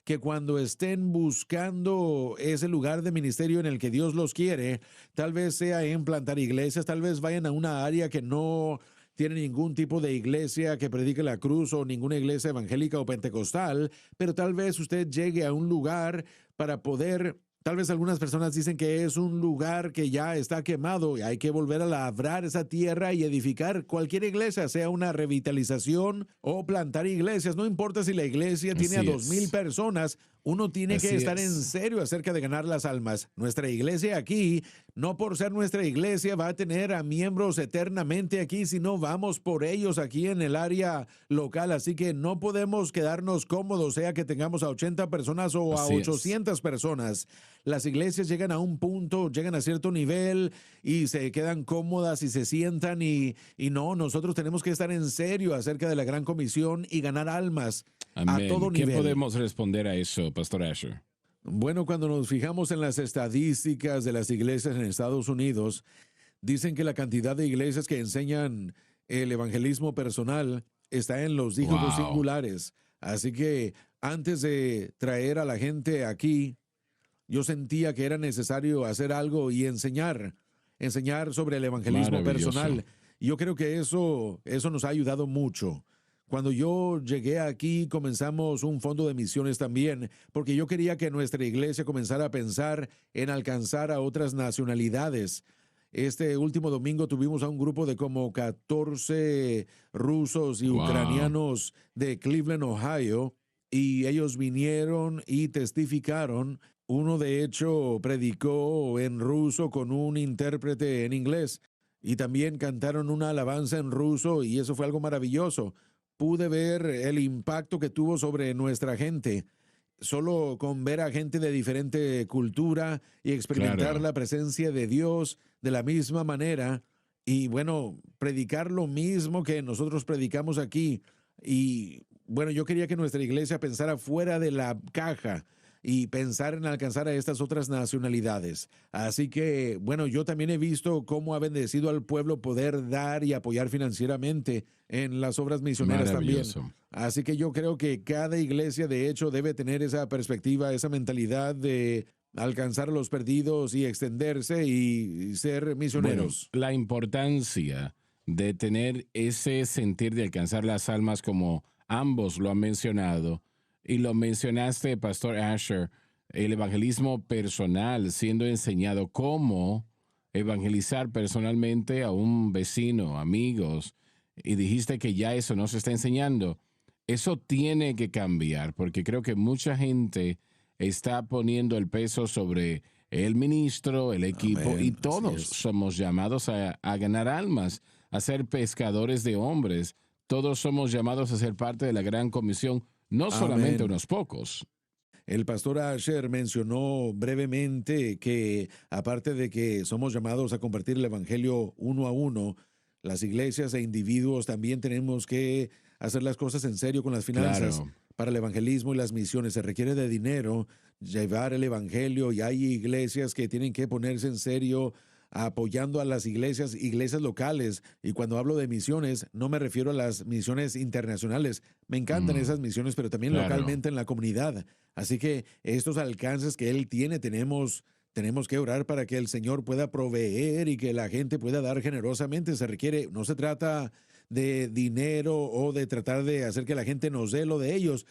que cuando estén buscando ese lugar de ministerio en el que Dios los quiere, tal vez sea en plantar iglesias, tal vez vayan a una área que no tiene ningún tipo de iglesia que predique la cruz o ninguna iglesia evangélica o pentecostal, pero tal vez usted llegue a un lugar para poder. Tal vez algunas personas dicen que es un lugar que ya está quemado y hay que volver a labrar esa tierra y edificar cualquier iglesia, sea una revitalización o plantar iglesias. No importa si la iglesia tiene a Así 2,000 es. personas, uno tiene que Así estar en es. serio acerca de ganar las almas. Nuestra iglesia aquí, no por ser nuestra iglesia, va a tener a miembros eternamente aquí, sino vamos por ellos aquí en el área local. Así que no podemos quedarnos cómodos, sea que tengamos a 80 personas o a Así es. 800 personas. Las iglesias llegan a un punto, llegan a cierto nivel y se quedan cómodas y se sientan y no, nosotros tenemos que estar en serio acerca de la gran comisión y ganar almas a todo Amén. ¿Qué nivel. podemos responder a eso, Pastor Asher? Bueno, cuando nos fijamos en las estadísticas de las iglesias en Estados Unidos, dicen que la cantidad de iglesias que enseñan el evangelismo personal está en los dígitos Wow. singulares. Así que antes de traer a la gente aquí, yo sentía que era necesario hacer algo y enseñar sobre el evangelismo Maravilloso. personal. Yo creo que eso nos ha ayudado mucho. Cuando yo llegué aquí, comenzamos un fondo de misiones también, porque yo quería que nuestra iglesia comenzara a pensar en alcanzar a otras nacionalidades. Este último domingo tuvimos a un grupo de como 14 rusos y Wow. ucranianos de Cleveland, Ohio, y ellos vinieron y testificaron. Uno de hecho predicó en ruso con un intérprete en inglés y también cantaron una alabanza en ruso y eso fue algo maravilloso. Pude ver el impacto que tuvo sobre nuestra gente. Solo con ver a gente de diferente cultura y experimentar Claro, la presencia de Dios de la misma manera y bueno, predicar lo mismo que nosotros predicamos aquí. Y bueno, yo quería que nuestra iglesia pensara fuera de la caja y pensar en alcanzar a estas otras nacionalidades. Así que, bueno, yo también he visto cómo ha bendecido al pueblo poder dar y apoyar financieramente en las obras misioneras también. maravilloso. Así que yo creo que cada iglesia, de hecho, debe tener esa perspectiva, esa mentalidad de alcanzar a los perdidos y extenderse y ser Bueno, misioneros. la importancia de tener ese sentir de alcanzar las almas como ambos lo han mencionado y lo mencionaste, Pastor Asher, el evangelismo personal siendo enseñado cómo evangelizar personalmente a un vecino, amigos, y dijiste que ya eso no se está enseñando. Eso tiene que cambiar porque creo que mucha gente está poniendo el peso sobre el ministro, el equipo, y Amén, así todos es. somos llamados a ganar almas, a ser pescadores de hombres. Todos somos llamados a ser parte de la gran comisión, no solamente Amén. unos pocos. El pastor Asher mencionó brevemente que aparte de que somos llamados a compartir el evangelio uno a uno, las iglesias e individuos también tenemos que hacer las cosas en serio con las finanzas. Claro, Para el evangelismo y las misiones se requiere de dinero, llevar el evangelio y hay iglesias que tienen que ponerse en serio apoyando a las iglesias locales. Y cuando hablo de misiones, no me refiero a las misiones internacionales. Me encantan mm, esas misiones, pero también claro. localmente en la comunidad. Así que estos alcances que Él tiene, tenemos que orar para que el Señor pueda proveer y que la gente pueda dar generosamente. Se requiere, no se trata de dinero o de tratar de hacer que la gente nos dé lo de ellos,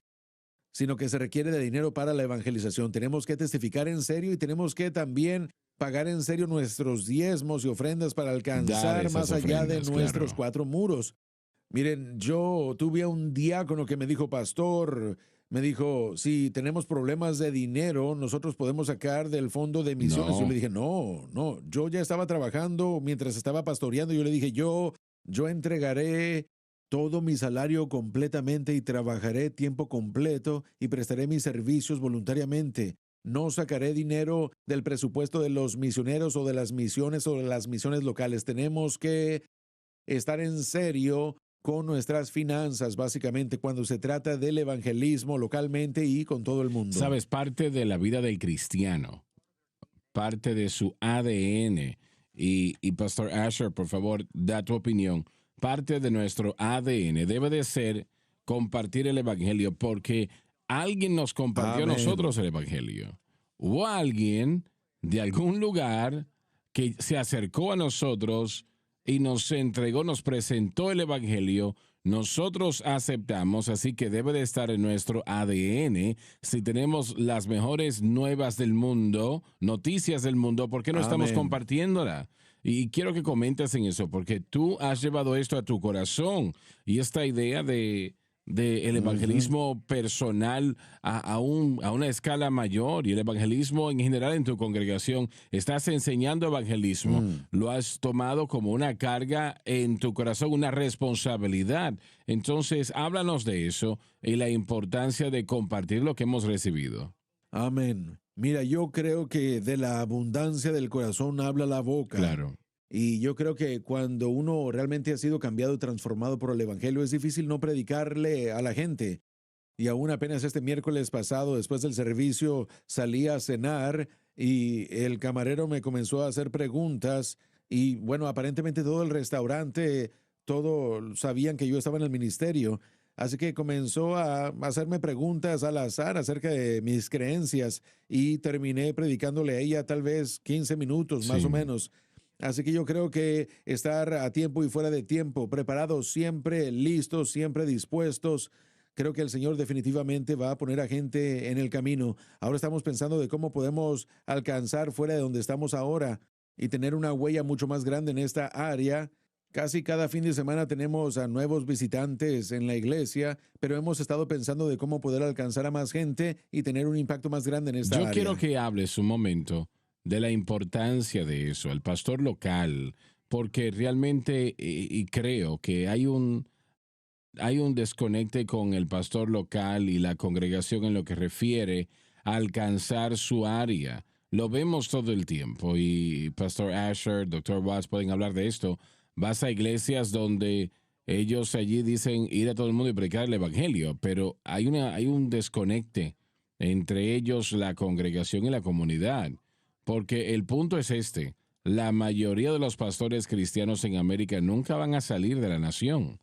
sino que se requiere de dinero para la evangelización. Tenemos que testificar en serio y tenemos que también pagar en serio nuestros diezmos y ofrendas para Dar alcanzar esas más allá de ofrendas, nuestros claro. cuatro muros. Miren, yo tuve a un diácono que me dijo, pastor, me dijo, si tenemos problemas de dinero, nosotros podemos sacar del fondo de misiones. Yo le No, dije, no, no, yo ya estaba trabajando mientras estaba pastoreando. Yo le dije, yo entregaré todo mi salario completamente y trabajaré tiempo completo y prestaré mis servicios voluntariamente. No sacaré dinero del presupuesto de los misioneros o de las misiones locales. Tenemos que estar en serio con nuestras finanzas, básicamente, cuando se trata del evangelismo localmente y con todo el mundo. sabes, parte de la vida del cristiano, parte de su ADN, y Pastor Asher, por favor, da tu opinión. Parte de nuestro ADN debe de ser compartir el Evangelio porque alguien nos compartió a nosotros Amén. el Evangelio. Hubo alguien de algún lugar que se acercó a nosotros y nos entregó, nos presentó el Evangelio. Nosotros aceptamos, así que debe de estar en nuestro ADN. Si tenemos las mejores nuevas del mundo, noticias del mundo, ¿por qué no estamos Amén. compartiéndola? Y quiero que comentes en eso, porque tú has llevado esto a tu corazón y esta idea de el Ujú. evangelismo personal a una escala mayor y el evangelismo en general en tu congregación. Estás enseñando evangelismo, Mm. lo has tomado como una carga en tu corazón, una responsabilidad. Entonces, háblanos de eso y la importancia de compartir lo que hemos recibido. Amén. Mira, yo creo que de la abundancia del corazón habla la boca. Claro, Y yo creo que cuando uno realmente ha sido cambiado y transformado por el Evangelio, es difícil no predicarle a la gente. Y aún apenas este miércoles pasado, después del servicio, salí a cenar y el camarero me comenzó a hacer preguntas y bueno, aparentemente todo el restaurante, todo sabían que yo estaba en el ministerio. Así que comenzó a hacerme preguntas al azar acerca de mis creencias y terminé predicándole a ella tal vez 15 minutos más o sí. menos. Así que yo creo que estar a tiempo y fuera de tiempo, preparados, siempre listos, siempre dispuestos. Creo que el Señor definitivamente va a poner a gente en el camino. Ahora estamos pensando de cómo podemos alcanzar fuera de donde estamos ahora y tener una huella mucho más grande en esta área. Casi cada fin de semana tenemos a nuevos visitantes en la iglesia, pero hemos estado pensando de cómo poder alcanzar a más gente y tener un impacto más grande en esta Yo área. quiero que hables un momento de la importancia de eso, el pastor local, porque realmente y creo que hay un desconecte con el pastor local y la congregación en lo que refiere a alcanzar su área. Lo vemos todo el tiempo y Pastor Asher, Dr. Watts pueden hablar de esto. Vas a iglesias donde ellos allí dicen ir a todo el mundo y predicar el evangelio, pero hay un desconecte entre ellos, la congregación y la comunidad, porque el punto es este: la mayoría de los pastores cristianos en América nunca van a salir de la nación.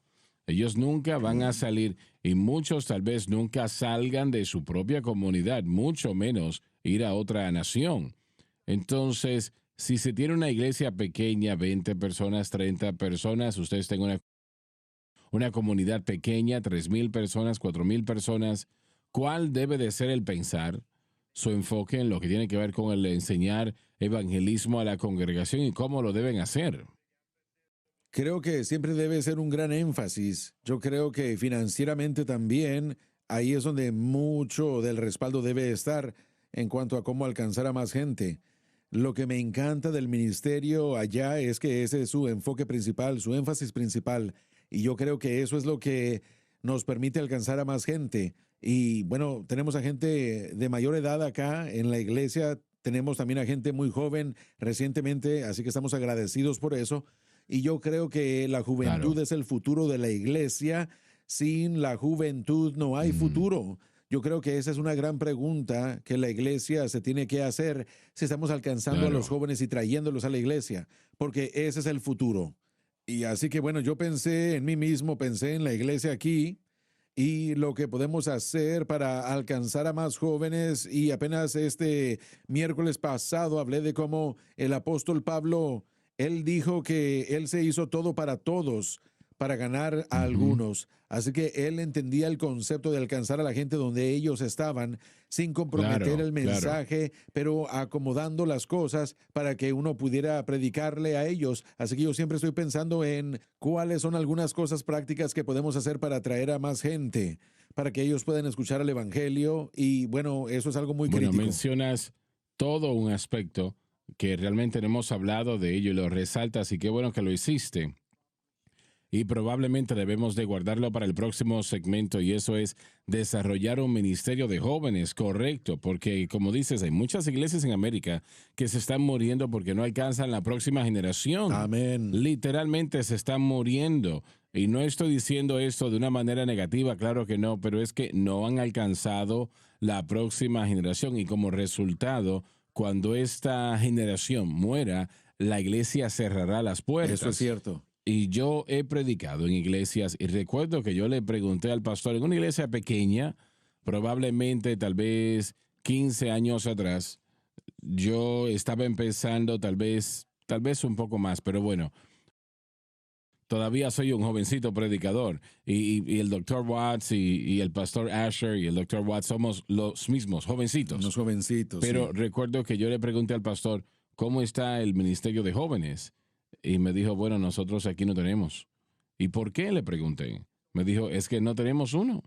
Ellos nunca van a salir y muchos tal vez nunca salgan de su propia comunidad, mucho menos ir a otra nación. Entonces, si se tiene una iglesia pequeña, 20 personas, 30 personas, ustedes tengan una comunidad pequeña, 3,000 personas, 4,000 personas, ¿cuál debe de ser el pensar, su enfoque en lo que tiene que ver con el enseñar evangelismo a la congregación y cómo lo deben hacer? Creo que siempre debe ser un gran énfasis. Yo creo que financieramente también ahí es donde mucho del respaldo debe estar en cuanto a cómo alcanzar a más gente. Lo que me encanta del ministerio allá es que ese es su enfoque principal, su énfasis principal. Y yo creo que eso es lo que nos permite alcanzar a más gente. Y bueno, tenemos a gente de mayor edad acá en la iglesia. Tenemos también a gente muy joven recientemente, así que estamos agradecidos por eso. Y yo creo que la juventud Claro. es el futuro de la iglesia. Sin la juventud no hay futuro. Yo creo que esa es una gran pregunta que la iglesia se tiene que hacer si estamos alcanzando a los Claro. jóvenes y trayéndolos a la iglesia, porque ese es el futuro. Y así que bueno, yo pensé en mí mismo, pensé en la iglesia aquí y lo que podemos hacer para alcanzar a más jóvenes. Y apenas este miércoles pasado hablé de cómo el apóstol Pablo, él dijo que él se hizo todo para todos, para ganar a Ujú. algunos. Así que él entendía el concepto de alcanzar a la gente donde ellos estaban, sin comprometer Claro, el claro. mensaje, pero acomodando las cosas para que uno pudiera predicarle a ellos. Así que yo siempre estoy pensando en cuáles son algunas cosas prácticas que podemos hacer para atraer a más gente, para que ellos puedan escuchar el evangelio. Y bueno, eso es algo muy Bueno, crítico. mencionas todo un aspecto que realmente no hemos hablado de ello y lo resaltas y qué bueno que lo hiciste. Y probablemente debemos de guardarlo para el próximo segmento y eso es desarrollar un ministerio de jóvenes, correcto, porque como dices, hay muchas iglesias en América que se están muriendo porque no alcanzan la próxima generación. Amén. Literalmente se están muriendo. Y no estoy diciendo esto de una manera negativa, claro que no, pero es que no han alcanzado la próxima generación y como resultado, cuando esta generación muera, la iglesia cerrará las puertas. Eso es cierto. Y yo he predicado en iglesias y recuerdo que yo le pregunté al pastor en una iglesia pequeña, probablemente tal vez 15 años atrás, yo estaba empezando tal vez un poco más, pero bueno, todavía soy un jovencito predicador y el doctor Watts y el pastor Asher y el doctor Watts somos los mismos jovencitos. Unos jovencitos, Pero sí. recuerdo que yo le pregunté al pastor, ¿cómo está el ministerio de jóvenes? Y me dijo, bueno, nosotros aquí no tenemos. ¿Y por qué? Le pregunté. Me dijo, es que no tenemos uno.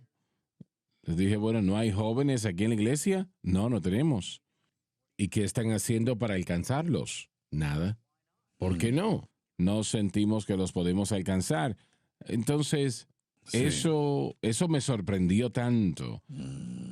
Les dije, bueno, ¿no hay jóvenes aquí en la iglesia? No, no tenemos. ¿Y qué están haciendo para alcanzarlos? Nada. ¿Por qué no? No sentimos que los podemos alcanzar. Entonces, Sí. eso me sorprendió tanto.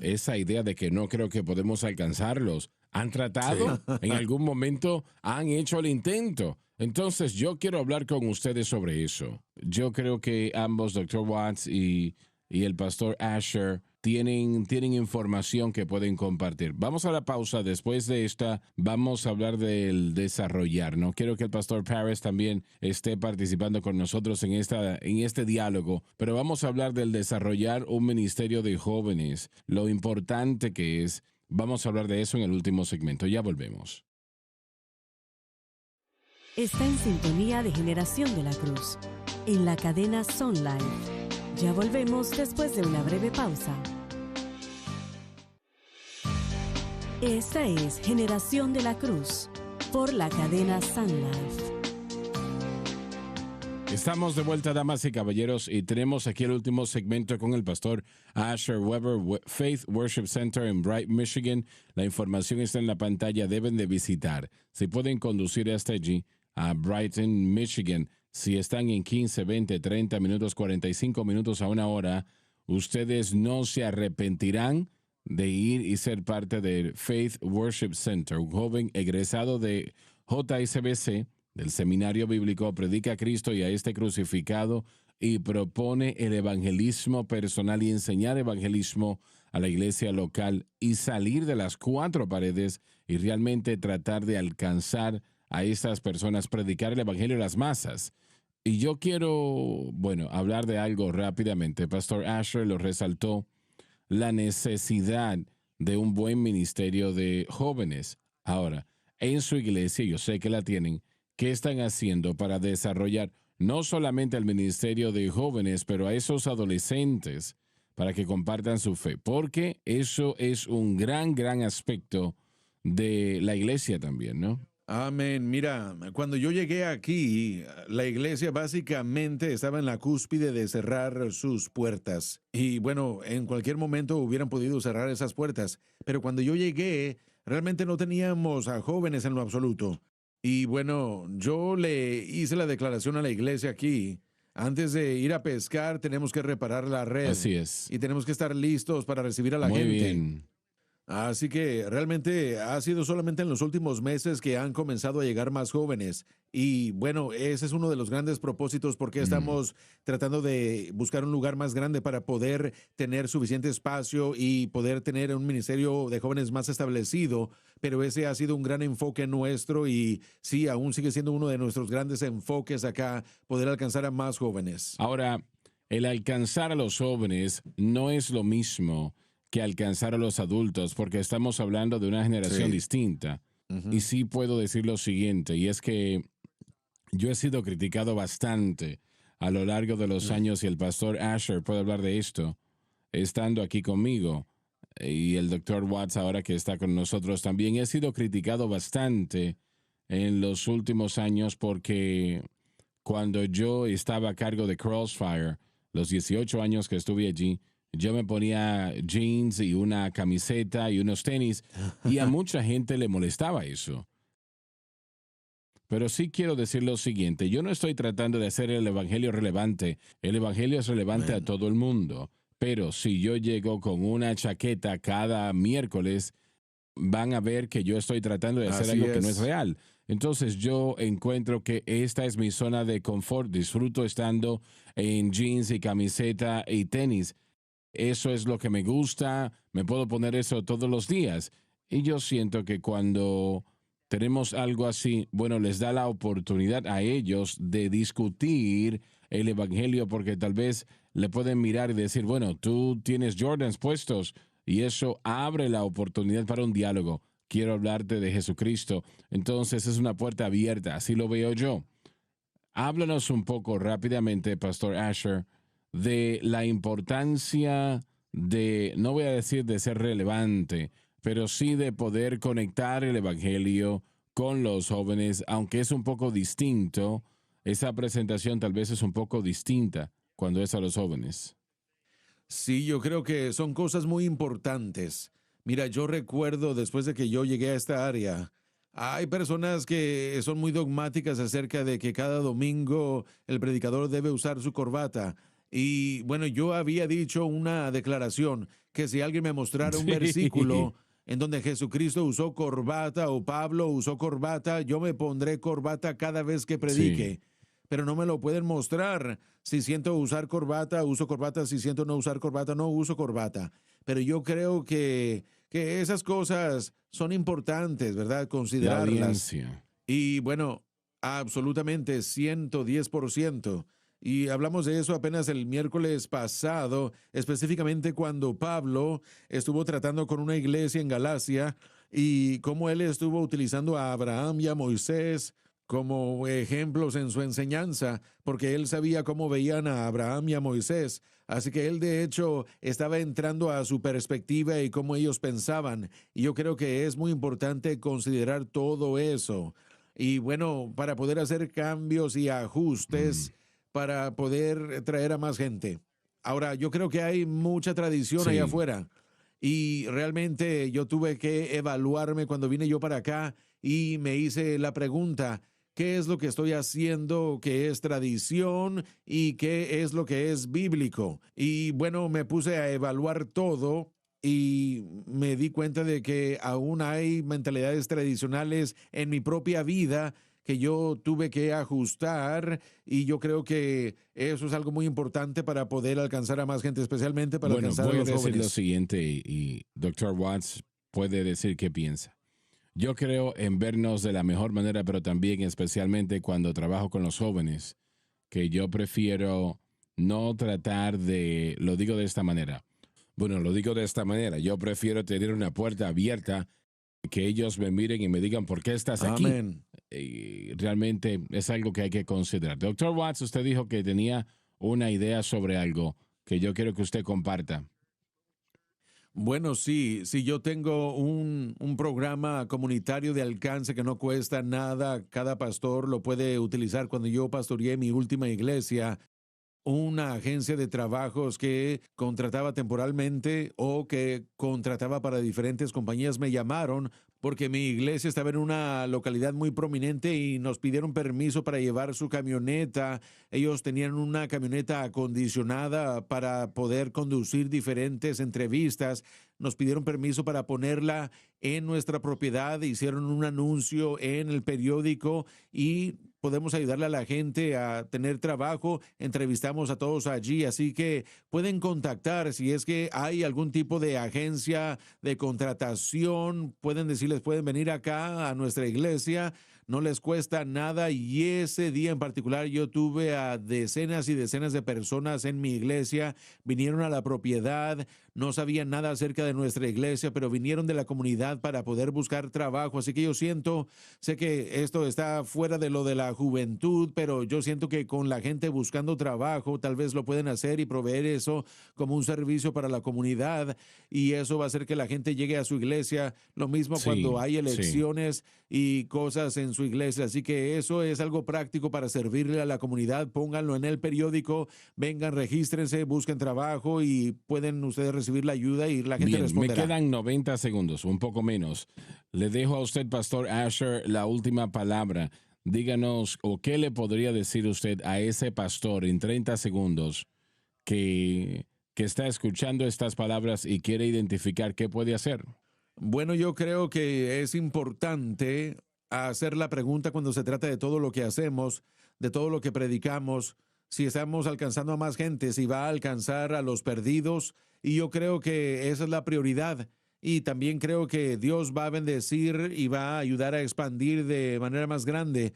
Esa idea de que no creo que podemos alcanzarlos. ¿Han tratado? ¿En algún momento han hecho el intento? Entonces, yo quiero hablar con ustedes sobre eso. Yo creo que ambos, Dr. Watts y el pastor Asher, tienen información que pueden compartir. Vamos a la pausa. Después de esta, vamos a hablar del desarrollar. No quiero que el pastor Paris también esté participando con nosotros en este diálogo, pero vamos a hablar del desarrollar un ministerio de jóvenes, lo importante que es. Vamos a hablar de eso en el último segmento. Ya volvemos. Está en sintonía de Generación de la Cruz, en la cadena Sun Life. Ya volvemos después de una breve pausa. Esta es Generación de la Cruz, por la cadena Sun Life. Estamos de vuelta, damas y caballeros, y tenemos aquí el último segmento con el pastor Asher Weber, Faith Worship Center en Bright, Michigan. La información está en la pantalla, deben de visitar. Si pueden conducir hasta allí, a Brighton, Michigan, si están en 15, 20, 30 minutos, 45 minutos a una hora, ustedes no se arrepentirán de ir y ser parte del Faith Worship Center. Un joven egresado de JSBC, del Seminario Bíblico, predica a Cristo y a este crucificado y propone el evangelismo personal y enseñar evangelismo a la iglesia local y salir de las cuatro paredes y realmente tratar de alcanzar a estas personas, predicar el evangelio a las masas. Y yo quiero, hablar de algo rápidamente. Pastor Asher lo resaltó, la necesidad de un buen ministerio de jóvenes. Ahora, en su iglesia, yo sé que la tienen, ¿qué están haciendo para desarrollar no solamente el ministerio de jóvenes, pero a esos adolescentes para que compartan su fe? Porque eso es un gran aspecto de la iglesia también, ¿no? Amén. Mira, cuando yo llegué aquí, la iglesia básicamente estaba en la cúspide de cerrar sus puertas. Y bueno, en cualquier momento hubieran podido cerrar esas puertas. Pero cuando yo llegué, realmente no teníamos a jóvenes en lo absoluto. Y bueno, yo le hice la declaración a la iglesia aquí. Antes de ir a pescar, tenemos que reparar la red. Así es. Y tenemos que estar listos para recibir a la gente. Muy bien. Así que realmente ha sido solamente en los últimos meses que han comenzado a llegar más jóvenes. Y bueno, ese es uno de los grandes propósitos porque estamos tratando de buscar un lugar más grande para poder tener suficiente espacio y poder tener un ministerio de jóvenes más establecido. Pero ese ha sido un gran enfoque nuestro y sí, aún sigue siendo uno de nuestros grandes enfoques acá, poder alcanzar a más jóvenes. Ahora, el alcanzar a los jóvenes no es lo mismo que alcanzar a los adultos, porque estamos hablando de una generación distinta. Y sí puedo decir lo siguiente, y es que yo he sido criticado bastante a lo largo de los años, y el pastor Asher puede hablar de esto, estando aquí conmigo, y el doctor Watts ahora que está con nosotros también. He sido criticado bastante en los últimos años porque cuando yo estaba a cargo de Crossfire, los 18 años que estuve allí, yo me ponía jeans y una camiseta y unos tenis, y a mucha gente le molestaba eso. Pero sí quiero decir lo siguiente, yo no estoy tratando de hacer el evangelio relevante. El evangelio es relevante a todo el mundo. Pero si yo llego con una chaqueta cada miércoles, van a ver que yo estoy tratando de hacer algo que no es real. Entonces yo encuentro que esta es mi zona de confort. Disfruto estando en jeans y camiseta y tenis. Eso es lo que me gusta, me puedo poner eso todos los días. Y yo siento que cuando tenemos algo así, les da la oportunidad a ellos de discutir el evangelio, porque tal vez le pueden mirar y decir, tú tienes Jordans puestos, y eso abre la oportunidad para un diálogo. Quiero hablarte de Jesucristo. Entonces es una puerta abierta, así lo veo yo. Háblanos un poco rápidamente, Pastor Asher, de la importancia de, no voy a decir de ser relevante, pero sí de poder conectar el evangelio con los jóvenes, aunque es un poco distinto. Esa presentación tal vez es un poco distinta cuando es a los jóvenes. Sí, yo creo que son cosas muy importantes. Mira, yo recuerdo después de que yo llegué a esta área, hay personas que son muy dogmáticas acerca de que cada domingo el predicador debe usar su corbata. Y yo había dicho una declaración que si alguien me mostrara un versículo en donde Jesucristo usó corbata o Pablo usó corbata, yo me pondré corbata cada vez que predique. Sí. Pero no me lo pueden mostrar. Si siento usar corbata, uso corbata. Si siento no usar corbata, no uso corbata. Pero yo creo que esas cosas son importantes, ¿verdad? Considerarlas. La audiencia. Y absolutamente 110%. Y hablamos de eso apenas el miércoles pasado, específicamente cuando Pablo estuvo tratando con una iglesia en Galacia y cómo él estuvo utilizando a Abraham y a Moisés como ejemplos en su enseñanza, porque él sabía cómo veían a Abraham y a Moisés. Así que él, de hecho, estaba entrando a su perspectiva y cómo ellos pensaban. Y yo creo que es muy importante considerar todo eso. Y para poder hacer cambios y ajustes, para poder traer a más gente. Ahora, yo creo que hay mucha tradición Sí. allá afuera y realmente yo tuve que evaluarme cuando vine yo para acá y me hice la pregunta, ¿qué es lo que estoy haciendo que es tradición y qué es lo que es bíblico? Y bueno, me puse a evaluar todo y me di cuenta de que aún hay mentalidades tradicionales en mi propia vida que yo tuve que ajustar y yo creo que eso es algo muy importante para poder alcanzar a más gente, especialmente para Bueno, alcanzar voy a a los decir lo jóvenes. siguiente y Dr. Watts puede decir qué piensa. Yo creo en vernos de la mejor manera, pero también especialmente cuando trabajo con los jóvenes, que yo prefiero no tratar de, lo digo de esta manera. Bueno, lo digo de esta manera. Yo prefiero tener una puerta abierta, que ellos me miren y me digan, ¿por qué estás aquí? Amén. Y realmente es algo que hay que considerar. Doctor Watts, usted dijo que tenía una idea sobre algo que yo quiero que usted comparta. Bueno, sí, yo tengo un programa comunitario de alcance que no cuesta nada. Cada pastor lo puede utilizar. Cuando yo pastoreé mi última iglesia, una agencia de trabajos que contrataba temporalmente o que contrataba para diferentes compañías me llamaron porque mi iglesia estaba en una localidad muy prominente y nos pidieron permiso para llevar su camioneta. Ellos tenían una camioneta acondicionada para poder conducir diferentes entrevistas. Nos pidieron permiso para ponerla en nuestra propiedad. Hicieron un anuncio en el periódico y podemos ayudarle a la gente a tener trabajo. Entrevistamos a todos allí, así que pueden contactar si es que hay algún tipo de agencia de contratación. Pueden decirles, pueden venir acá a nuestra iglesia. No les cuesta nada y ese día en particular yo tuve a decenas y decenas de personas en mi iglesia, vinieron a la propiedad, no sabían nada acerca de nuestra iglesia, pero vinieron de la comunidad para poder buscar trabajo, así que yo sé que esto está fuera de lo de la juventud, pero yo siento que con la gente buscando trabajo tal vez lo pueden hacer y proveer eso como un servicio para la comunidad y eso va a hacer que la gente llegue a su iglesia, lo mismo cuando Sí, hay sí. elecciones y cosas en su iglesia. Así que eso es algo práctico para servirle a la comunidad. Pónganlo en el periódico, vengan, regístrense, busquen trabajo y pueden ustedes recibir la ayuda y la gente Bien, me responderá. quedan 90 segundos, un poco menos. Le dejo a usted, Pastor Asher, la última palabra. Díganos, o qué le podría decir usted a ese pastor en 30 segundos que está escuchando estas palabras y quiere identificar qué puede hacer. Bueno, yo creo que es importante hacer la pregunta cuando se trata de todo lo que hacemos, de todo lo que predicamos, si estamos alcanzando a más gente, si va a alcanzar a los perdidos. Y yo creo que esa es la prioridad. Y también creo que Dios va a bendecir y va a ayudar a expandir de manera más grande.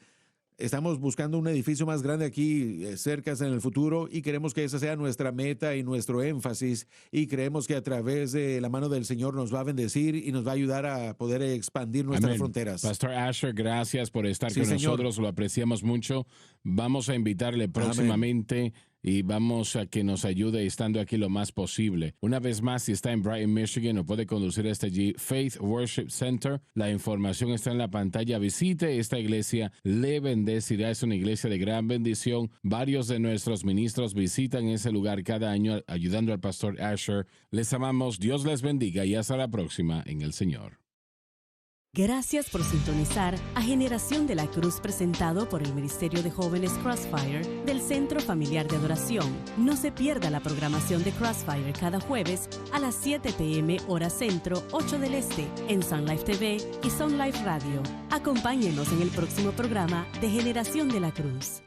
Estamos buscando un edificio más grande aquí cerca en el futuro y queremos que esa sea nuestra meta y nuestro énfasis y creemos que a través de la mano del Señor nos va a bendecir y nos va a ayudar a poder expandir nuestras Amén. fronteras. Pastor Asher, gracias por estar Sí, con señor. nosotros, lo apreciamos mucho. Vamos a invitarle próximamente y vamos a que nos ayude estando aquí lo más posible. Una vez más, si está en Brighton, Michigan, o puede conducir hasta allí, Faith Worship Center. La información está en la pantalla. Visite esta iglesia, le bendecirá. Es una iglesia de gran bendición. Varios de nuestros ministros visitan ese lugar cada año ayudando al pastor Asher. Les amamos, Dios les bendiga y hasta la próxima en el Señor. Gracias por sintonizar a Generación de la Cruz presentado por el Ministerio de Jóvenes Crossfire del Centro Familiar de Adoración. No se pierda la programación de Crossfire cada jueves a las 7 p.m. hora centro, 8 del este, en Sun Life TV y Sun Life Radio. Acompáñenos en el próximo programa de Generación de la Cruz.